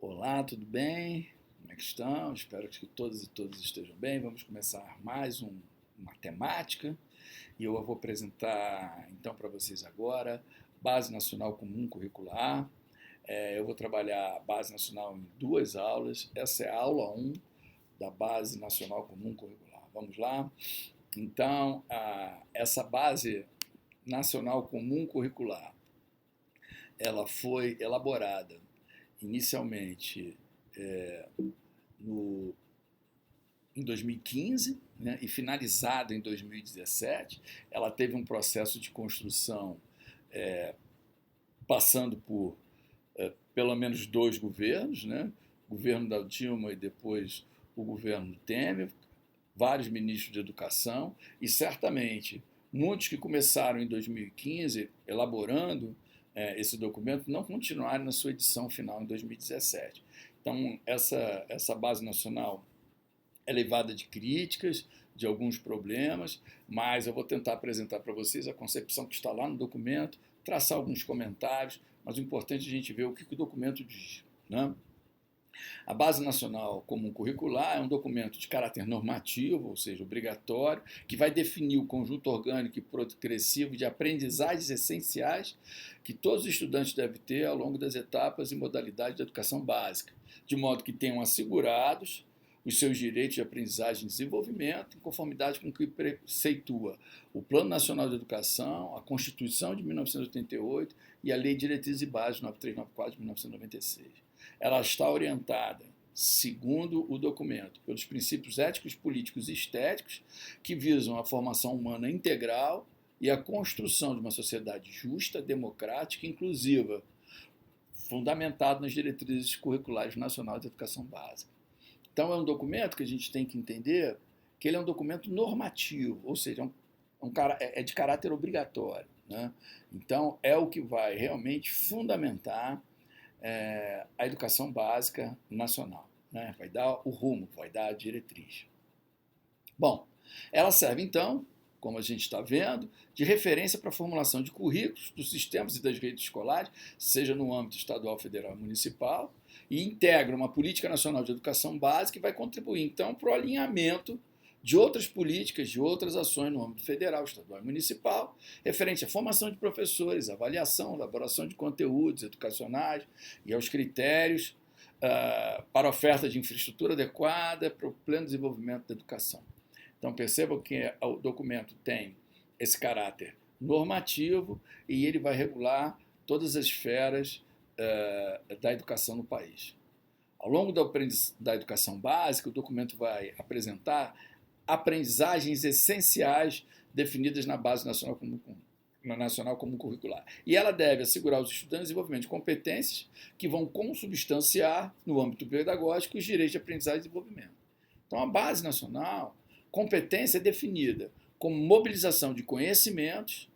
Olá, tudo bem? Como é que estão? Espero que todos e todas estejam bem. Vamos começar mais uma temática e eu vou apresentar então para vocês agora Base Nacional Comum Curricular. Eu vou trabalhar a Base Nacional em duas aulas. Essa é a aula 1 da Base Nacional Comum Curricular. Vamos lá? Então, essa Base Nacional Comum Curricular, ela foi elaborada inicialmente no, em 2015, né, e finalizada em 2017. Ela teve um processo de construção passando por pelo menos dois governos, né, o governo da Dilma e depois o governo Temer, vários ministros de educação, e certamente muitos que começaram em 2015 elaborando esse documento não continuaram na sua edição final em 2017. Então, essa base nacional é levada de críticas, de alguns problemas, mas eu vou tentar apresentar para vocês a concepção que está lá no documento, traçar alguns comentários, mas o importante é a gente ver o que o documento diz, né? A Base Nacional Comum Curricular é um documento de caráter normativo, ou seja, obrigatório, que vai definir o conjunto orgânico e progressivo de aprendizagens essenciais que todos os estudantes devem ter ao longo das etapas e modalidades da educação básica, de modo que tenham assegurados os seus direitos de aprendizagem e desenvolvimento, em conformidade com o que preceitua o Plano Nacional de Educação, a Constituição de 1988 e a Lei de Diretrizes e Bases 9394 de 1996. Ela está orientada, segundo o documento, pelos princípios éticos, políticos e estéticos que visam a formação humana integral e a construção de uma sociedade justa, democrática e inclusiva, fundamentado nas diretrizes curriculares nacionais de educação básica. Então, é um documento que a gente tem que entender que ele é um documento normativo, ou seja, é de caráter obrigatório, né? Então, é o que vai realmente fundamentar a educação básica nacional, né? Vai dar o rumo, vai dar a diretriz. Bom, ela serve então, como a gente está vendo, de referência para a formulação de currículos dos sistemas e das redes escolares, seja no âmbito estadual, federal e municipal, e integra uma política nacional de educação básica e vai contribuir então para o alinhamento de outras políticas, de outras ações no âmbito federal, estadual e municipal, referente à formação de professores, avaliação, elaboração de conteúdos educacionais e aos critérios para a oferta de infraestrutura adequada para o pleno desenvolvimento da educação. Então percebam que o documento tem esse caráter normativo e ele vai regular todas as esferas da educação no país. Ao longo da educação básica, o documento vai apresentar aprendizagens essenciais definidas na Base Nacional Comum Curricular. E ela deve assegurar aos estudantes o desenvolvimento de competências que vão consubstanciar, no âmbito pedagógico, os direitos de aprendizagem e desenvolvimento. Então, a Base Nacional, competência é definida como mobilização de conhecimentos,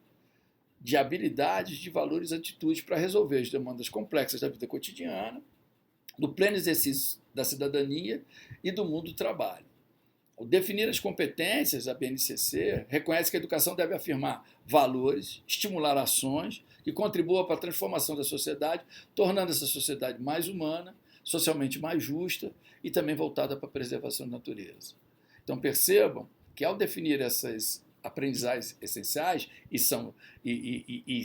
de habilidades, de valores e atitudes para resolver as demandas complexas da vida cotidiana, do pleno exercício da cidadania e do mundo do trabalho. Ao definir as competências, a BNCC reconhece que a educação deve afirmar valores, estimular ações que contribuam para a transformação da sociedade, tornando essa sociedade mais humana, socialmente mais justa e também voltada para a preservação da natureza. Então percebam que ao definir essas aprendizagens essenciais, e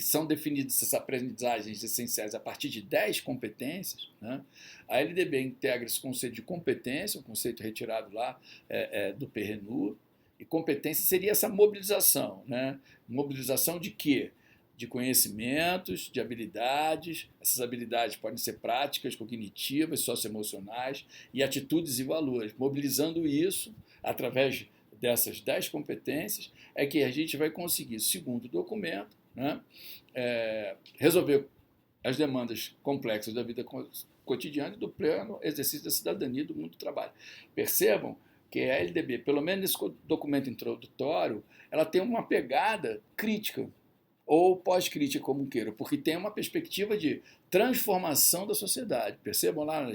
são definidas essas aprendizagens essenciais a partir de 10 competências, né? A LDB integra esse conceito de competência, um conceito retirado lá do PRNU, e competência seria essa mobilização, né? Mobilização de quê? De conhecimentos, de habilidades. Essas habilidades podem ser práticas, cognitivas, socioemocionais e atitudes e valores. Mobilizando isso através dessas 10 competências é que a gente vai conseguir, segundo o documento, né, resolver as demandas complexas da vida cotidiana e do pleno exercício da cidadania e do mundo do trabalho. Percebam que a LDB, pelo menos nesse documento introdutório, ela tem uma pegada crítica, ou pós-crítica, como queiram, porque tem uma perspectiva de transformação da sociedade. Percebam lá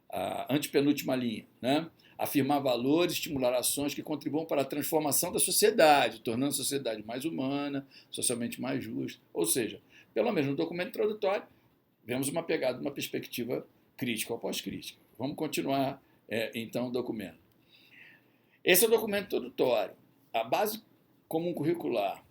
a antepenúltima linha, né? Afirmar valores, estimular ações que contribuam para a transformação da sociedade, tornando a sociedade mais humana, socialmente mais justa. Ou seja, pelo menos no documento introdutório, vemos uma pegada, uma perspectiva crítica ou pós-crítica. Vamos continuar, então, o documento. Esse é o documento introdutório. A base comum curricular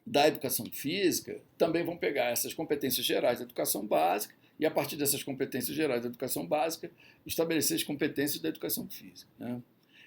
da educação física também vão pegar essas competências gerais da educação básica e, a partir dessas competências gerais da educação básica, estabelecer as competências da educação física, né?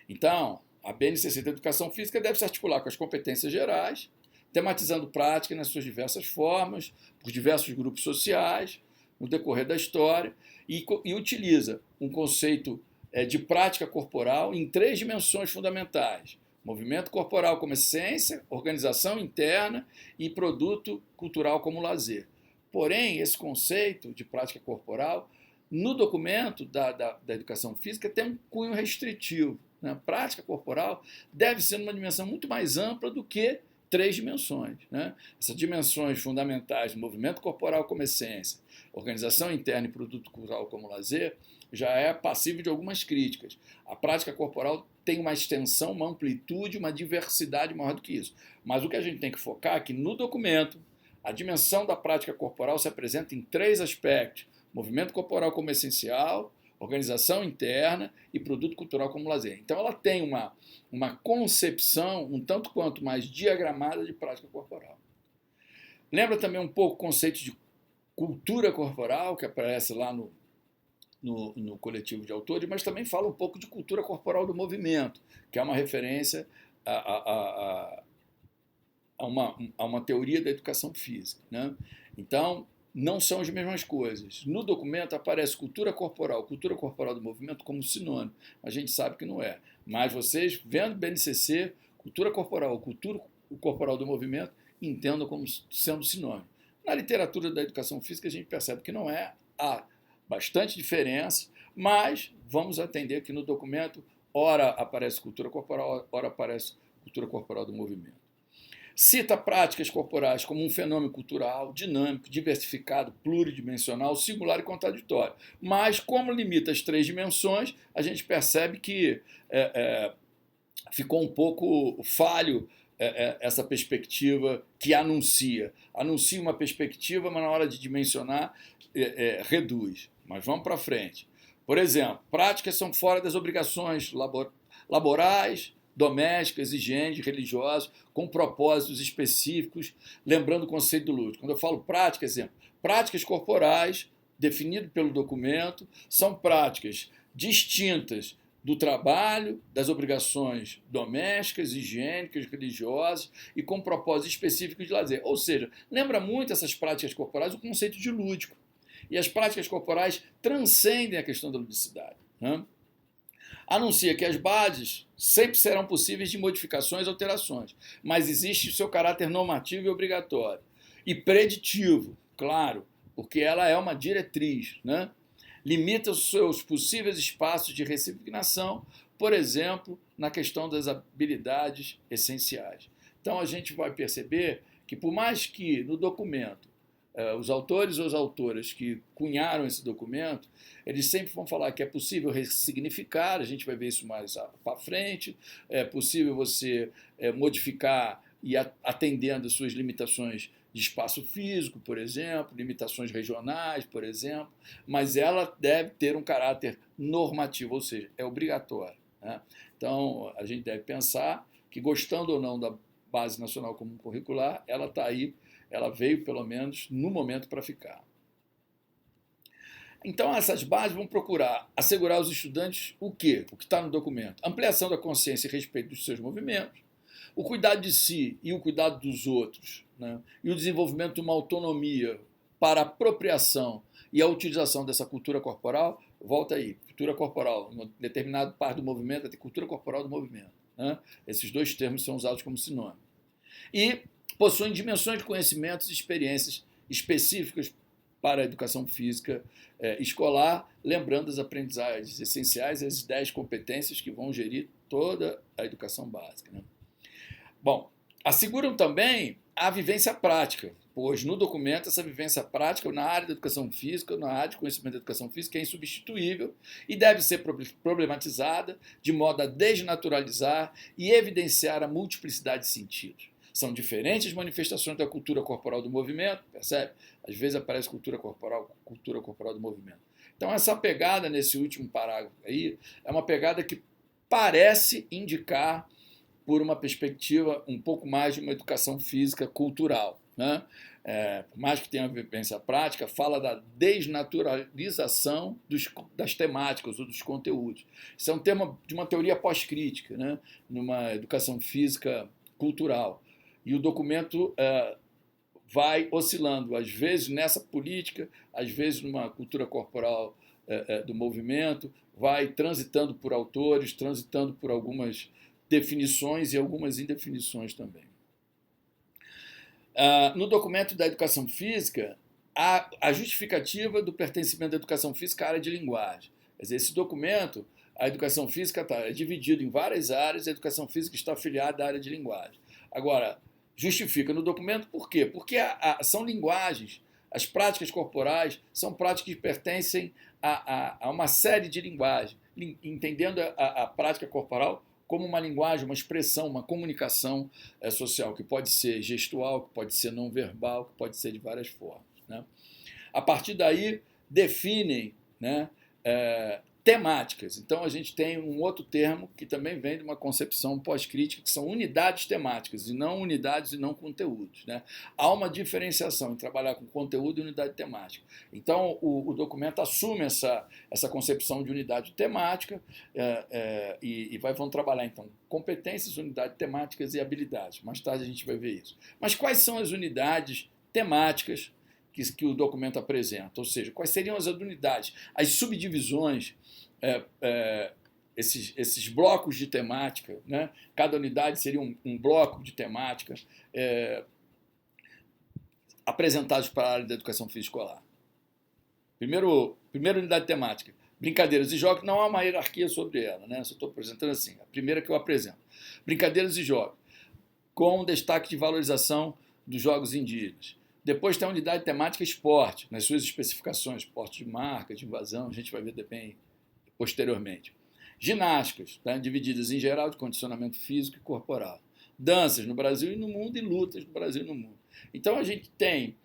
Então, a BNCC da educação física deve se articular com as competências gerais, tematizando prática nas suas diversas formas, por diversos grupos sociais, no decorrer da história, e utiliza um conceito de prática corporal em 3 dimensões fundamentais: movimento corporal como essência, organização interna e produto cultural como lazer. Porém, esse conceito de prática corporal, no documento da educação física, tem um cunho restritivo, né? Prática corporal deve ser uma dimensão muito mais ampla do que 3 dimensões, né? Essas dimensões fundamentais, movimento corporal como essência, organização interna e produto cultural como lazer, já é passível de algumas críticas. A prática corporal tem uma extensão, uma amplitude, uma diversidade maior do que isso. Mas o que a gente tem que focar é que no documento a dimensão da prática corporal se apresenta em 3 aspectos: movimento corporal como essencial, organização interna e produto cultural como lazer. Então ela tem uma concepção um tanto quanto mais diagramada de prática corporal. Lembra também um pouco o conceito de cultura corporal, que aparece lá no coletivo de autores, mas também fala um pouco de cultura corporal do movimento, que é uma referência a uma teoria da educação física, né? Então, não são as mesmas coisas. No documento aparece cultura corporal do movimento como sinônimo. A gente sabe que não é. Mas vocês, vendo BNCC, cultura corporal do movimento, entendam como sendo sinônimo. Na literatura da educação física, a gente percebe que não é. Há bastante diferença, mas vamos atender que no documento, ora aparece cultura corporal, ora aparece cultura corporal do movimento. Cita práticas corporais como um fenômeno cultural, dinâmico, diversificado, pluridimensional, singular e contraditório. Mas, como limita as 3 dimensões, a gente percebe que ficou um pouco falho essa perspectiva que anuncia uma perspectiva, mas na hora de dimensionar, reduz. Mas vamos para frente. Por exemplo, práticas são fora das obrigações laborais, domésticas, higiênicas, religiosas, com propósitos específicos, lembrando o conceito do lúdico. Quando eu falo prática, exemplo, práticas corporais, definido pelo documento, são práticas distintas do trabalho, das obrigações domésticas, higiênicas, religiosas e com propósitos específicos de lazer. Ou seja, lembra muito essas práticas corporais o conceito de lúdico. E as práticas corporais transcendem a questão da ludicidade, né? Anuncia que as bases sempre serão possíveis de modificações e alterações, mas existe o seu caráter normativo e obrigatório. E preditivo, claro, porque ela é uma diretriz, né? Limita os seus possíveis espaços de ressignação, por exemplo, na questão das habilidades essenciais. Então a gente vai perceber que, por mais que no documento os autores ou as autoras que cunharam esse documento, eles sempre vão falar que é possível ressignificar, a gente vai ver isso mais para frente, é possível você modificar e atendendo às suas limitações de espaço físico, por exemplo, limitações regionais, por exemplo, mas ela deve ter um caráter normativo, ou seja, é obrigatório, né? Então, a gente deve pensar que, gostando ou não da Base Nacional Comum Curricular, ela está aí, ela veio, pelo menos, no momento para ficar. Então, essas bases vão procurar assegurar aos estudantes o quê? O que está no documento. Ampliação da consciência a respeito dos seus movimentos, o cuidado de si e o cuidado dos outros, né? E o desenvolvimento de uma autonomia para a apropriação e a utilização dessa cultura corporal. Volta aí, cultura corporal, em determinado parte do movimento, tem cultura corporal do movimento, né? Esses 2 termos são usados como sinônimo. E possuem dimensões de conhecimentos e experiências específicas para a educação física escolar, lembrando as aprendizagens essenciais e as 10 competências que vão gerir toda a educação básica, né? Bom, asseguram também a vivência prática, pois no documento essa vivência prática na área da educação física, na área de conhecimento da educação física, é insubstituível e deve ser problematizada de modo a desnaturalizar e evidenciar a multiplicidade de sentidos. São diferentes manifestações da cultura corporal do movimento, percebe? Às vezes aparece cultura corporal do movimento. Então, essa pegada nesse último parágrafo aí é uma pegada que parece indicar por uma perspectiva um pouco mais de uma educação física cultural, né? Por mais que tenha vivência prática, fala da desnaturalização das temáticas ou dos conteúdos. Isso é um tema de uma teoria pós-crítica, né? Numa educação física cultural. E o documento vai oscilando, às vezes nessa política, às vezes numa cultura corporal do movimento, vai transitando por autores, transitando por algumas definições e algumas indefinições também. No documento da educação física, há a justificativa do pertencimento da educação física à área de linguagem. Quer dizer, esse documento, a educação física é dividido em várias áreas, a educação física está afiliada à área de linguagem. Agora, justifica no documento por quê? Porque são linguagens, as práticas corporais são práticas que pertencem a uma série de linguagens, entendendo a prática corporal como uma linguagem, uma expressão, uma comunicação social, que pode ser gestual, que pode ser não verbal, que pode ser de várias formas, né? A partir daí, definem, né, temáticas. Então, a gente tem um outro termo que também vem de uma concepção pós-crítica, que são unidades temáticas, e não unidades e não conteúdos, né? Há uma diferenciação em trabalhar com conteúdo e unidade temática. Então, o documento assume essa concepção de unidade temática e vão trabalhar, então, competências, unidades temáticas e habilidades. Mais tarde a gente vai ver isso. Mas quais são as unidades temáticas que o documento apresenta? Ou seja, quais seriam as unidades, as subdivisões, esses blocos de temática, né? Cada unidade seria um bloco de temática apresentados para a área da educação física escolar. Primeira unidade temática, brincadeiras e jogos. Não há uma hierarquia sobre ela, né? Só estou apresentando assim, a primeira que eu apresento. Brincadeiras e jogos, com destaque de valorização dos jogos indígenas. Depois tem a unidade temática esporte, nas suas especificações, esporte de marca, de invasão, a gente vai ver bem posteriormente. Ginásticas, tá? Divididas em geral de condicionamento físico e corporal. Danças no Brasil e no mundo e lutas no Brasil e no mundo. Então a gente tem,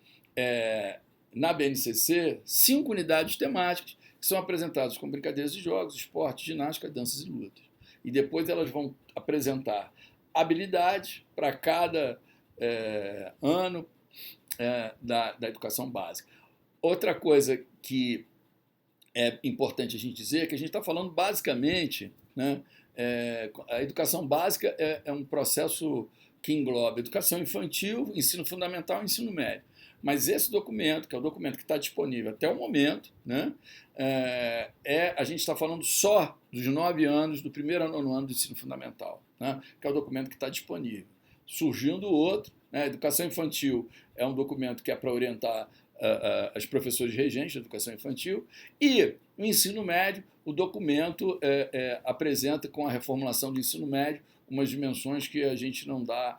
na BNCC, 5 unidades temáticas que são apresentadas com brincadeiras e jogos, esporte, ginástica, danças e lutas. E depois elas vão apresentar habilidades para cada ano da educação básica. Outra coisa que é importante a gente dizer que a gente está falando basicamente, né, a educação básica é um processo que engloba educação infantil, ensino fundamental e ensino médio. Mas esse documento, que é o documento que está disponível até o momento, né, a gente está falando só dos 9 anos, do primeiro ao 9º ano do ensino fundamental, né, que é o documento que está disponível. Surgindo outro, né, educação infantil é um documento que é para orientar as professores regentes da educação infantil, e o ensino médio, o documento apresenta, com a reformulação do ensino médio, umas dimensões que a gente não dá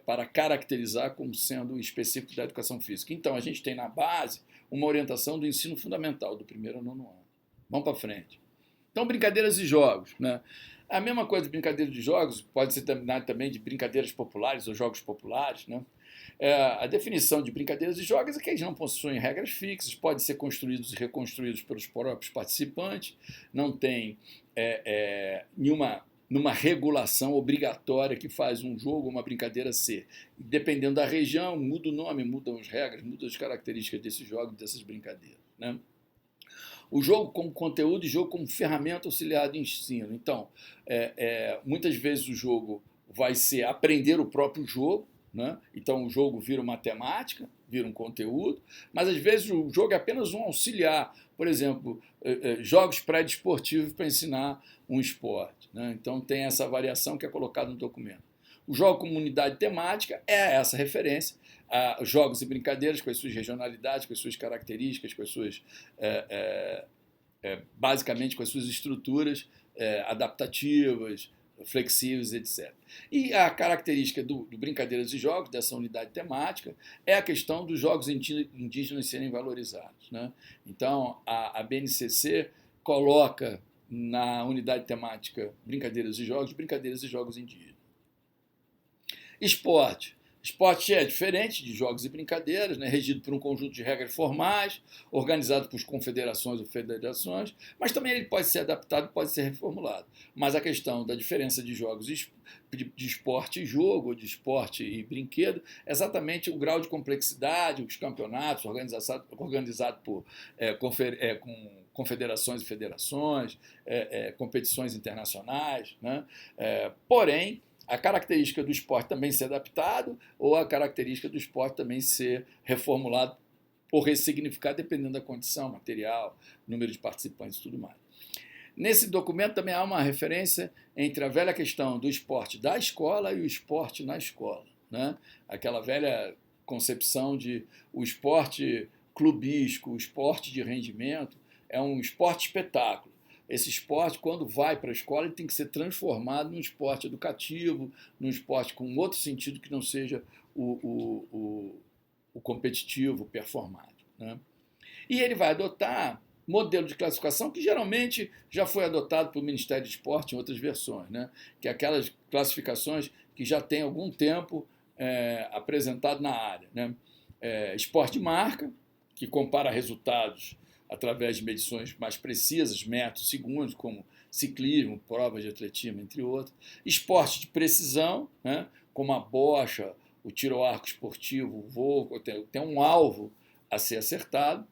para caracterizar como sendo específico da educação física. Então, a gente tem na base uma orientação do ensino fundamental, do 1º ao 9º ano. Vamos para frente. Então, brincadeiras e jogos, né? A mesma coisa de brincadeiras de jogos pode ser denominada também de brincadeiras populares ou jogos populares, né? A definição de brincadeiras e jogos é que eles não possuem regras fixas, podem ser construídos e reconstruídos pelos próprios participantes, não tem nenhuma regulação obrigatória que faz um jogo ou uma brincadeira ser. Dependendo da região, muda o nome, mudam as regras, mudam as características desses jogos, dessas brincadeiras, né? O jogo como conteúdo e jogo como ferramenta auxiliar de ensino. Então, muitas vezes o jogo vai ser aprender o próprio jogo, né? Então o jogo vira uma temática, vira um conteúdo, mas às vezes o jogo é apenas um auxiliar. Por exemplo, jogos pré-desportivos para ensinar um esporte, né? Então tem essa variação que é colocada no documento. O jogo como unidade temática é essa referência a jogos e brincadeiras com as suas regionalidades, com as suas características, com as suas, basicamente com as suas estruturas adaptativas, flexíveis, etc. E a característica do Brincadeiras e Jogos, dessa unidade temática, é a questão dos jogos indígenas serem valorizados, né? Então, a BNCC coloca na unidade temática Brincadeiras e Jogos indígenas. Esporte. Esporte é diferente de jogos e brincadeiras, né? Regido por um conjunto de regras formais, organizado por confederações ou federações, mas também ele pode ser adaptado, pode ser reformulado. Mas a questão da diferença de jogos de esporte e jogo, de esporte e brinquedo, é exatamente o grau de complexidade, os campeonatos organizados por com confederações e federações, competições internacionais, né? Porém, a característica do esporte também ser adaptado ou a característica do esporte também ser reformulado ou ressignificado, dependendo da condição material, número de participantes e tudo mais. Nesse documento também há uma referência entre a velha questão do esporte da escola e o esporte na escola, né? Aquela velha concepção de o esporte clubístico, o esporte de rendimento, é um esporte espetáculo. Esse esporte, quando vai para a escola, ele tem que ser transformado num esporte educativo, num esporte com outro sentido que não seja o competitivo, performático, né? E ele vai adotar modelo de classificação que geralmente já foi adotado pelo Ministério do Esporte em outras versões, né? Que é aquelas classificações que já tem algum tempo apresentado na área, né? Esporte de marca, que compara resultados através de medições mais precisas, metros, segundos, como ciclismo, provas de atletismo, entre outros. Esporte de precisão, né, como a bocha, o tiro ao arco esportivo, o voo, tem um alvo a ser acertado.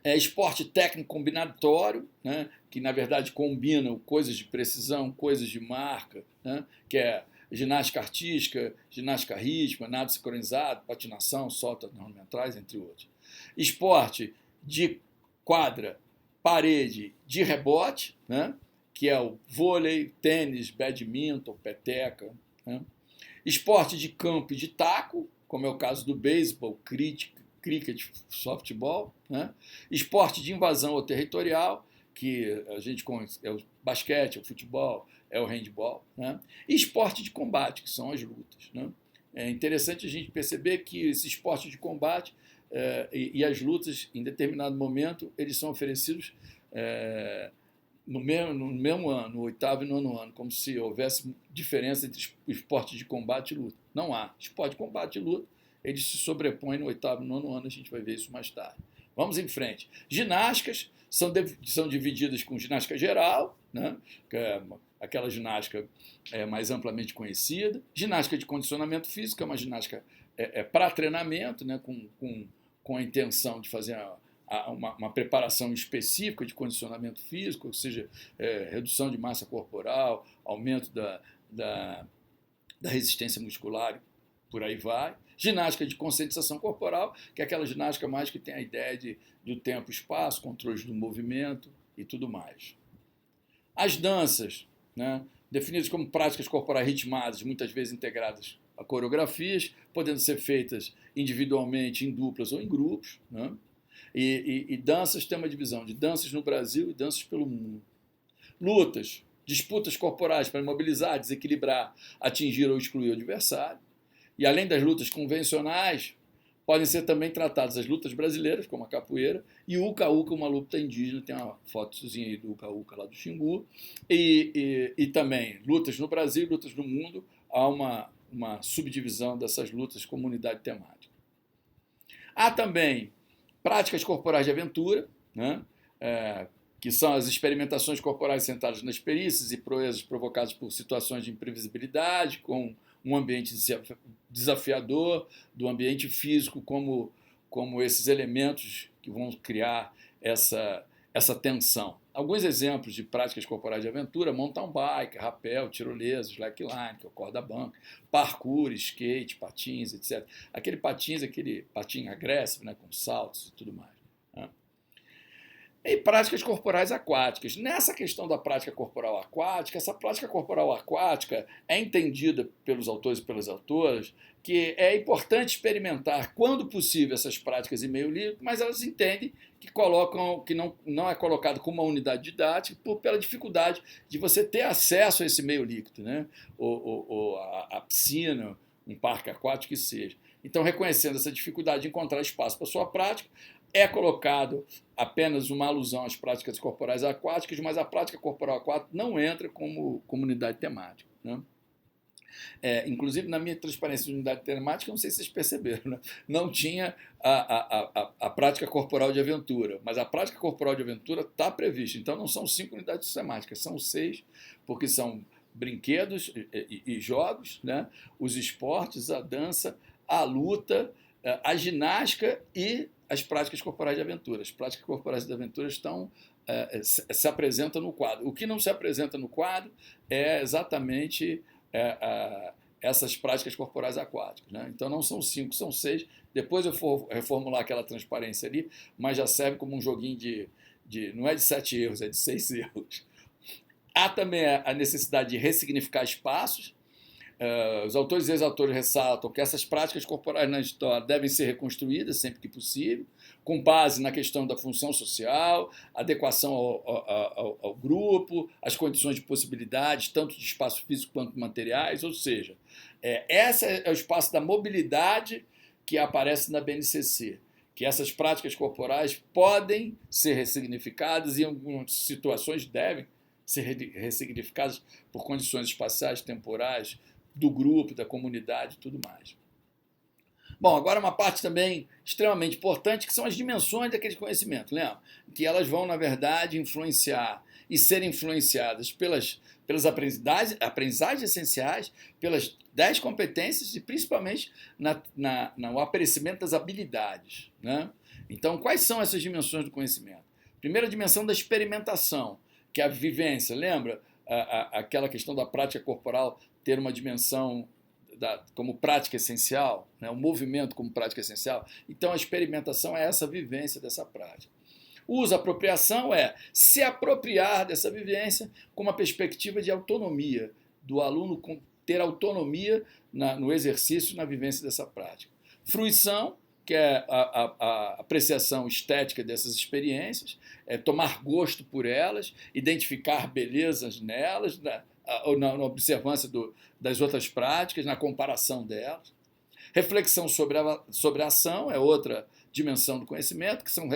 Esporte técnico combinatório, né, que na verdade combinam coisas de precisão, coisas de marca, né, que é ginástica artística, ginástica rítmica, nado sincronizado, patinação, saltos ornamentais, entre outros. Esporte de quadra, parede, de rebote, né? Que é o vôlei, tênis, badminton, peteca, né? Esporte de campo e de taco, como é o caso do beisebol, cricket, softball, né? Esporte de invasão ou territorial, que a gente conhece, é o basquete, é o futebol, é o handball, né? E esporte de combate, que são as lutas, né? É interessante a gente perceber que esse esporte de combate e as lutas, em determinado momento, eles são oferecidos no mesmo ano, no oitavo e nono ano, como se houvesse diferença entre esporte de combate e luta. Não há. Esporte de combate e luta, eles se sobrepõem no oitavo e nono ano, a gente vai ver isso mais tarde. Vamos em frente. Ginásticas são divididas com ginástica geral, né? Que é aquela ginástica mais amplamente conhecida. Ginástica de condicionamento físico, é uma ginástica para treinamento, né? Com a intenção de fazer uma preparação específica de condicionamento físico, ou seja, redução de massa corporal, aumento da resistência muscular, por aí vai. Ginástica de conscientização corporal, que é aquela ginástica mais que tem a ideia do tempo e espaço, controle do movimento e tudo mais. As danças, né, definidas como práticas corporais ritmadas, muitas vezes integradas a coreografias, podendo ser feitas individualmente, em duplas ou em grupos, né? E danças tem uma divisão de danças no Brasil e danças pelo mundo. Lutas, disputas corporais para imobilizar, desequilibrar, atingir ou excluir o adversário. E além das lutas convencionais, podem ser também tratadas as lutas brasileiras, como a capoeira, e o uca-uca, uma luta indígena, tem uma fotozinha aí do uca-uca lá do Xingu, e também lutas no Brasil, lutas no mundo, há uma subdivisão dessas lutas como unidade temática. Há também práticas corporais de aventura, né? Que são as experimentações corporais centradas nas perícias e proezas provocadas por situações de imprevisibilidade, com um ambiente desafiador, do ambiente físico como esses elementos que vão criar essa tensão. Alguns exemplos de práticas corporais de aventura: mountain bike, rapel, tirolesa, slackline, que é o corda bamba, parkour, skate, patins, etc. Aquele patinho agressivo, né, com saltos e tudo mais, né? E práticas corporais aquáticas. Nessa questão da prática corporal aquática, essa prática corporal aquática é entendida pelos autores e pelas autoras que é importante experimentar, quando possível, essas práticas em meio líquido, mas elas entendem que não é colocado como uma unidade didática pela dificuldade de você ter acesso a esse meio líquido, né? Ou a piscina, um parque aquático que seja. Então, reconhecendo essa dificuldade de encontrar espaço para a sua prática, é colocado apenas uma alusão às práticas corporais aquáticas, mas a prática corporal aquática não entra como comunidade temática, né? Inclusive, na minha transparência de unidade temática, não sei se vocês perceberam, né? Não tinha a prática corporal de aventura, mas a prática corporal de aventura está prevista. Então, não são 5 unidades temáticas, são 6, porque são brinquedos e jogos, né? Os esportes, a dança, a luta, a ginástica e as práticas corporais de aventura. As práticas corporais de aventura se apresentam no quadro. O que não se apresenta no quadro é exatamente essas práticas corporais aquáticas, né? Então não são 5, são 6. Depois eu vou reformular aquela transparência ali, mas já serve como um joguinho não é de 7 erros, é de 6 erros. Há também a necessidade de ressignificar espaços. Os autores e ex-autores ressaltam que essas práticas corporais na história devem ser reconstruídas sempre que possível, com base na questão da função social, adequação ao grupo, as condições de possibilidades, tanto de espaço físico quanto materiais, ou seja, esse é o espaço da mobilidade que aparece na BNCC, que essas práticas corporais podem ser ressignificadas e em algumas situações devem ser ressignificadas por condições espaciais, temporais, do grupo, da comunidade e tudo mais. Bom, agora uma parte também extremamente importante, que são as dimensões daquele conhecimento, lembra? Que elas vão, na verdade, influenciar e ser influenciadas pelas aprendizagens essenciais, pelas 10 competências e principalmente no aparecimento das habilidades, né? Então, quais são essas dimensões do conhecimento? Primeira dimensão da experimentação, que é a vivência, lembra? Aquela questão da prática corporal ter uma dimensão como prática essencial, né? O movimento como prática essencial. Então, a experimentação é essa vivência dessa prática. O uso, apropriação é se apropriar dessa vivência com uma perspectiva de autonomia, do aluno ter autonomia no exercício, na vivência dessa prática. Fruição, que é a apreciação estética dessas experiências, é tomar gosto por elas, identificar belezas nelas, na observância das outras práticas, na comparação delas. Reflexão sobre a ação é outra dimensão do conhecimento, que são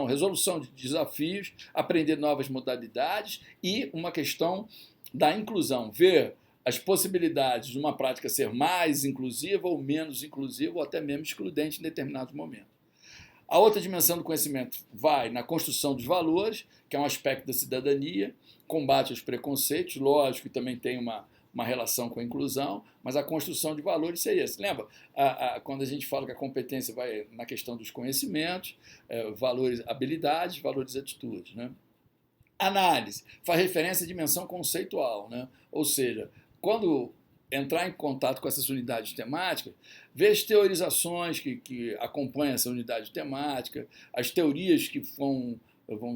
resolução de desafios, aprender novas modalidades e uma questão da inclusão, ver as possibilidades de uma prática ser mais inclusiva ou menos inclusiva ou até mesmo excludente em determinados momentos. A outra dimensão do conhecimento vai na construção dos valores, que é um aspecto da cidadania, combate aos preconceitos, lógico que também tem uma relação com a inclusão, mas a construção de valores seria esse. Lembra, quando a gente fala que a competência vai na questão dos conhecimentos, valores, habilidades, valores e atitudes, né? Análise faz referência à dimensão conceitual, né? Ou seja, quando entrar em contato com essas unidades temáticas, ver as teorizações que acompanham essa unidade temática, as teorias que vão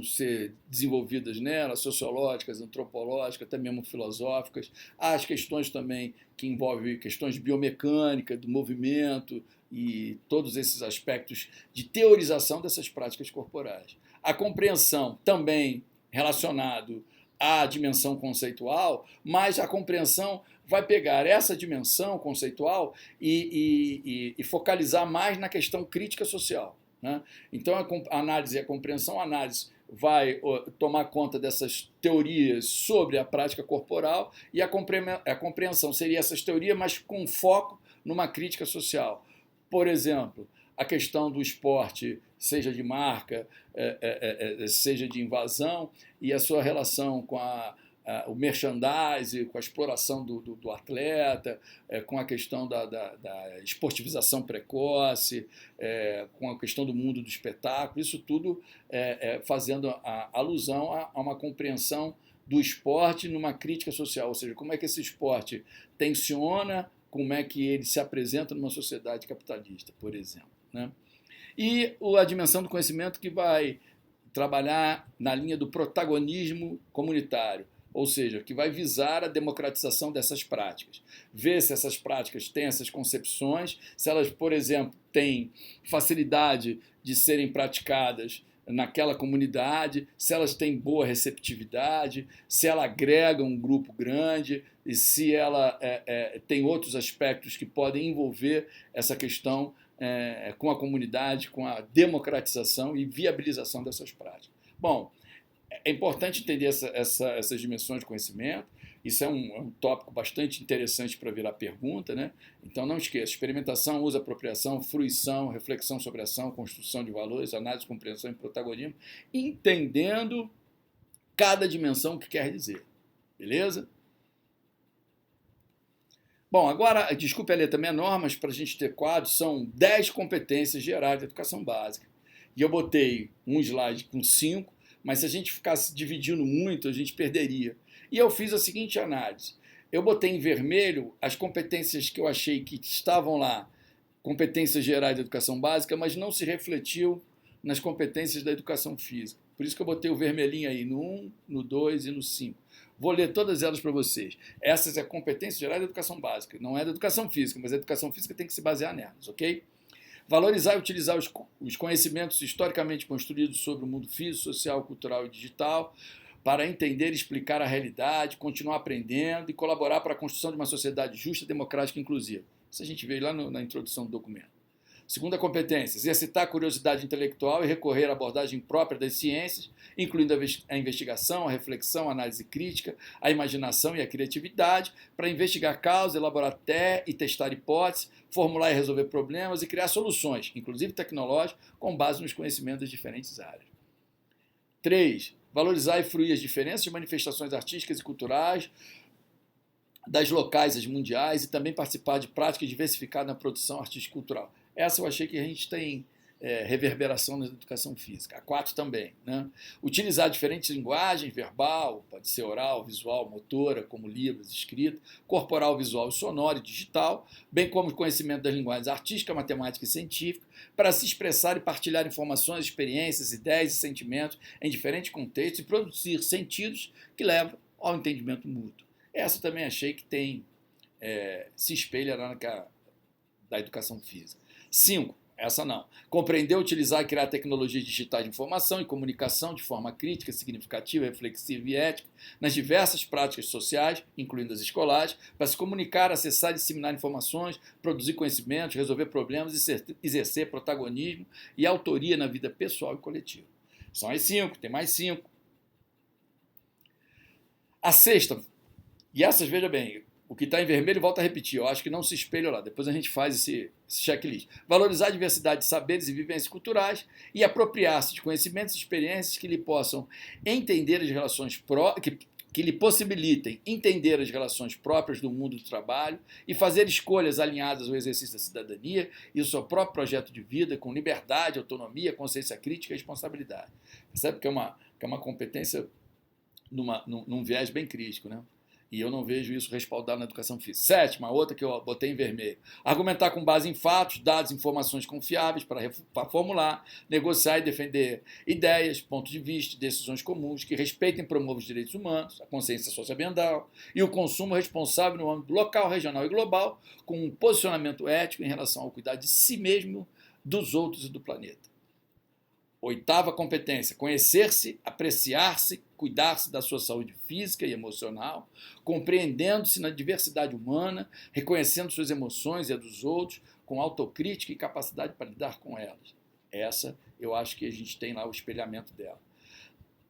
ser desenvolvidas nela, sociológicas, antropológicas, até mesmo filosóficas, as questões também que envolvem questões biomecânicas, do movimento e todos esses aspectos de teorização dessas práticas corporais. A compreensão também relacionado à dimensão conceitual, mas a compreensão vai pegar essa dimensão conceitual e focalizar mais na questão crítica social, né? Então, a análise e a compreensão, a análise vai tomar conta dessas teorias sobre a prática corporal e a compreensão seria essas teorias, mas com foco numa crítica social. Por exemplo, a questão do esporte, seja de marca, seja de invasão, e a sua relação com o merchandising, com a exploração do atleta, com a questão da esportivização precoce, com a questão do mundo do espetáculo, isso tudo fazendo alusão a uma compreensão do esporte numa crítica social, ou seja, como é que esse esporte tensiona, como é que ele se apresenta numa sociedade capitalista, por exemplo, né? E a dimensão do conhecimento que vai trabalhar na linha do protagonismo comunitário, ou seja, que vai visar a democratização dessas práticas. Ver se essas práticas têm essas concepções, se elas, por exemplo, têm facilidade de serem praticadas naquela comunidade, se elas têm boa receptividade, se ela agrega um grupo grande e se ela tem outros aspectos que podem envolver essa questão com a comunidade, com a democratização e viabilização dessas práticas. Bom, é importante entender essas dimensões de conhecimento, Isso é um tópico bastante interessante para virar pergunta, né? Então não esqueça, experimentação, uso, apropriação, fruição, reflexão sobre ação, construção de valores, análise, compreensão e protagonismo, entendendo cada dimensão que quer dizer, beleza? Bom, agora, desculpe a letra menor, mas para a gente ter quadros, são 10 competências gerais da educação básica. E eu botei um slide com 5, mas se a gente ficasse dividindo muito, a gente perderia. E eu fiz a seguinte análise. Eu botei em vermelho as competências que eu achei que estavam lá, competências gerais da educação básica, mas não se refletiu nas competências da educação física. Por isso que eu botei o vermelhinho aí no 1, no 2 e no 5. Vou ler todas elas para vocês. Essas é a competência geral da educação básica. Não é da educação física, mas a educação física tem que se basear nelas, ok? Valorizar e utilizar os conhecimentos historicamente construídos sobre o mundo físico, social, cultural e digital para entender e explicar a realidade, continuar aprendendo e colaborar para a construção de uma sociedade justa, democrática e inclusiva. Isso a gente veio lá na introdução do documento. Segunda competência, exercitar a curiosidade intelectual e recorrer à abordagem própria das ciências, incluindo a investigação, a reflexão, a análise crítica, a imaginação e a criatividade, para investigar causas, elaborar e testar hipóteses, formular e resolver problemas e criar soluções, inclusive tecnológicas, com base nos conhecimentos das diferentes áreas. 3. Valorizar e fruir as diferenças de manifestações artísticas e culturais, das locais às mundiais, e também participar de práticas diversificadas na produção artística e cultural. Essa eu achei que a gente tem reverberação na educação física. A 4 também. Né? Utilizar diferentes linguagens, verbal, pode ser oral, visual, motora, como Libras, escrita, corporal, visual, sonora e digital, bem como o conhecimento das linguagens artística, matemática e científica, para se expressar e partilhar informações, experiências, ideias e sentimentos em diferentes contextos e produzir sentidos que levam ao entendimento mútuo. Essa também achei que se espelha lá da educação física. 5. Essa não. Compreender, utilizar e criar tecnologias digitais de informação e comunicação de forma crítica, significativa, reflexiva e ética nas diversas práticas sociais, incluindo as escolares, para se comunicar, acessar e disseminar informações, produzir conhecimentos, resolver problemas e exercer protagonismo e autoria na vida pessoal e coletiva. São as 5, tem mais 5. A 6ª, e essas, veja bem, o que está em vermelho volta a repetir, eu acho que não se espelha lá, depois a gente faz esse checklist. Valorizar a diversidade de saberes e vivências culturais e apropriar-se de conhecimentos e experiências que lhe possam entender as relações que lhe possibilitem entender as relações próprias do mundo do trabalho e fazer escolhas alinhadas ao exercício da cidadania e o seu próprio projeto de vida com liberdade, autonomia, consciência crítica e responsabilidade. Percebe que é uma competência num viés bem crítico, né? E eu não vejo isso respaldado na educação física. 7ª, outra que eu botei em vermelho. Argumentar com base em fatos, dados, informações confiáveis para formular, negociar e defender ideias, pontos de vista, decisões comuns que respeitem e promovam os direitos humanos, a consciência socioambiental e o consumo responsável no âmbito local, regional e global, com um posicionamento ético em relação ao cuidado de si mesmo, dos outros e do planeta. 8ª competência, conhecer-se, apreciar-se, cuidar-se da sua saúde física e emocional, compreendendo-se na diversidade humana, reconhecendo suas emoções e a dos outros, com autocrítica e capacidade para lidar com elas. Essa, eu acho que a gente tem lá o espelhamento dela.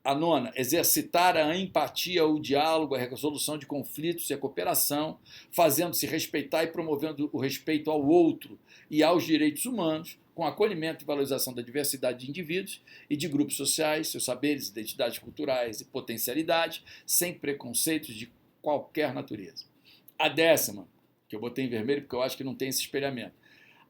A 9ª, exercitar a empatia, o diálogo, a resolução de conflitos e a cooperação, fazendo-se respeitar e promovendo o respeito ao outro e aos direitos humanos, com acolhimento e valorização da diversidade de indivíduos e de grupos sociais, seus saberes, identidades culturais e potencialidades, sem preconceitos de qualquer natureza. A 10ª, que eu botei em vermelho porque eu acho que não tem esse espelhamento.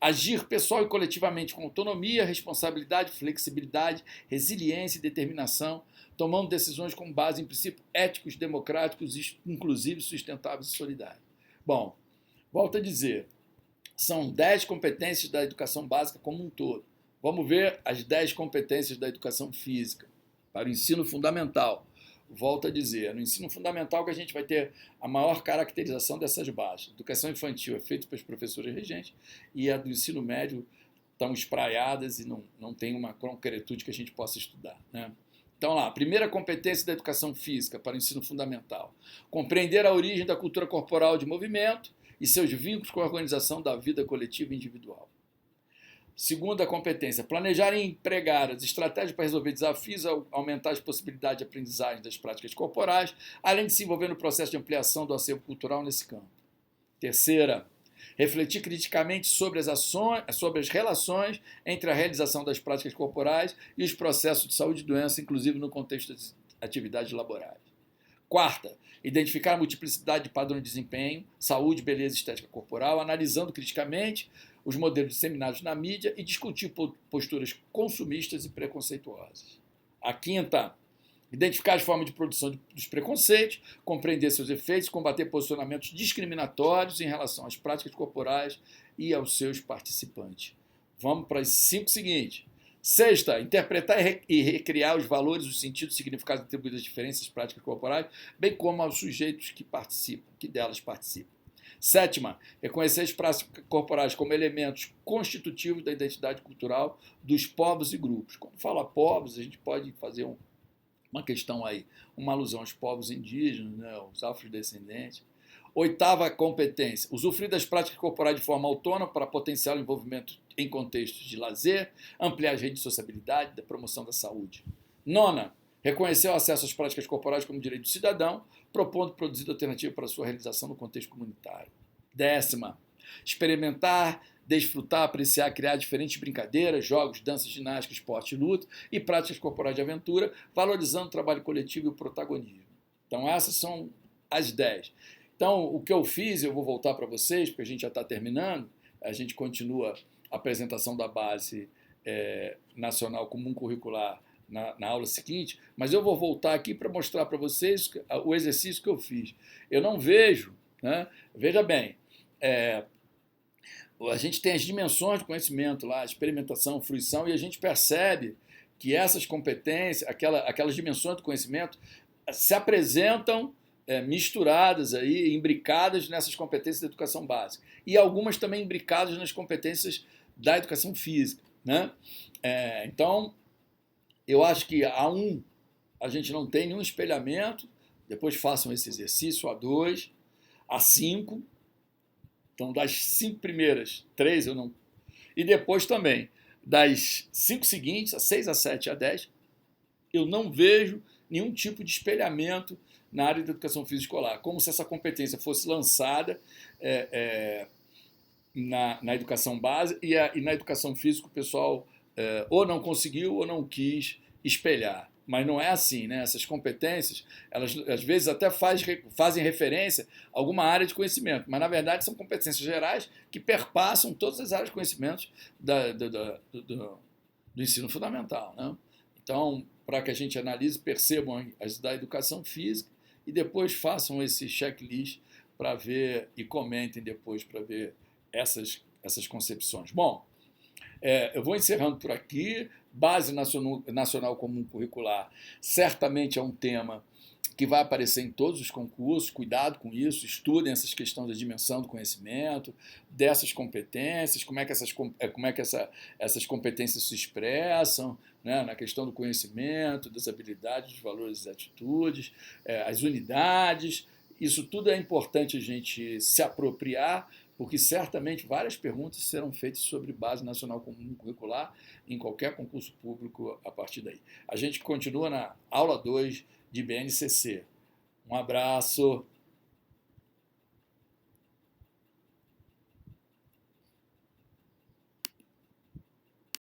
Agir pessoal e coletivamente com autonomia, responsabilidade, flexibilidade, resiliência e determinação, tomando decisões com base em princípios éticos, democráticos, inclusivos, sustentáveis e solidários. Bom, volto a dizer, são 10 competências da educação básica como um todo. Vamos ver as 10 competências da educação física para o ensino fundamental. Volto a dizer, no ensino fundamental que a gente vai ter a maior caracterização dessas bases. A educação infantil é feita pelos professores regentes e a do ensino médio estão espraiadas e não tem uma concretude que a gente possa estudar, né? Então, lá, a primeira competência da educação física para o ensino fundamental. Compreender a origem da cultura corporal de movimento e seus vínculos com a organização da vida coletiva e individual. Segunda competência, planejar e empregar as estratégias para resolver desafios, aumentar as possibilidades de aprendizagem das práticas corporais, além de se envolver no processo de ampliação do acervo cultural nesse campo. Terceira, refletir criticamente sobre as relações entre a realização das práticas corporais e os processos de saúde e doença, inclusive no contexto das atividades laborais. Quarta, identificar a multiplicidade de padrões de desempenho, saúde, beleza e estética corporal, analisando criticamente os modelos disseminados na mídia e discutir posturas consumistas e preconceituosas. A quinta, identificar as formas de produção dos preconceitos, compreender seus efeitos, combater posicionamentos discriminatórios em relação às práticas corporais e aos seus participantes. Vamos para as 5 seguintes. Sexta, interpretar e recriar os valores, os sentidos e significados atribuídos às diferenças práticas corporais, bem como aos sujeitos que delas participam. Sétima, reconhecer as práticas corporais como elementos constitutivos da identidade cultural dos povos e grupos. Quando fala povos, a gente pode fazer uma questão aí, uma alusão aos povos indígenas, né, os afrodescendentes. Oitava competência, usufruir das práticas corporais de forma autônoma para potenciar o envolvimento em contextos de lazer, ampliar as redes de sociabilidade, da promoção da saúde. Nona, reconhecer o acesso às práticas corporais como direito do cidadão, propondo produzir alternativa para sua realização no contexto comunitário. Décima, experimentar, desfrutar, apreciar, criar diferentes brincadeiras, jogos, danças, ginástica, esporte e luta e práticas corporais de aventura, valorizando o trabalho coletivo e o protagonismo. Então essas são as 10. Então o que eu fiz, eu vou voltar para vocês, porque a gente já está terminando, a gente continua a apresentação da base nacional comum curricular na aula seguinte, mas eu vou voltar aqui para mostrar para vocês o exercício que eu fiz. Eu não vejo, né? Veja bem, a gente tem as dimensões de conhecimento lá, experimentação, fruição, e a gente percebe que essas competências, aquelas dimensões do conhecimento, se apresentam misturadas aí, imbricadas nessas competências da educação básica. E algumas também imbricadas nas competências da educação física, né? Então, eu acho que a gente não tem nenhum espelhamento, depois façam esse exercício, A2, A5, então das 5 primeiras, 3 eu não... E depois também, das 5 seguintes, A6, A7 e A10, eu não vejo nenhum tipo de espelhamento na área da educação física escolar, como se essa competência fosse lançada na educação básica e na educação física o pessoal ou não conseguiu ou não quis espelhar. Mas não é assim, né? Essas competências, elas às vezes até fazem referência a alguma área de conhecimento, mas na verdade são competências gerais que perpassam todas as áreas de conhecimento do ensino fundamental, né? Então, para que a gente analise, percebam as da educação física e depois façam esse checklist para ver e comentem depois para ver essas concepções. Bom, eu vou encerrando por aqui. Base Nacional Comum Curricular certamente é um tema que vai aparecer em todos os concursos, cuidado com isso, estudem essas questões da dimensão do conhecimento, dessas competências, como é que essas competências se expressam, né, na questão do conhecimento, das habilidades, dos valores e das atitudes, as unidades. Isso tudo é importante a gente se apropriar, porque certamente várias perguntas serão feitas sobre Base Nacional Comum Curricular em qualquer concurso público a partir daí. A gente continua na aula 2 de BNCC. Um abraço.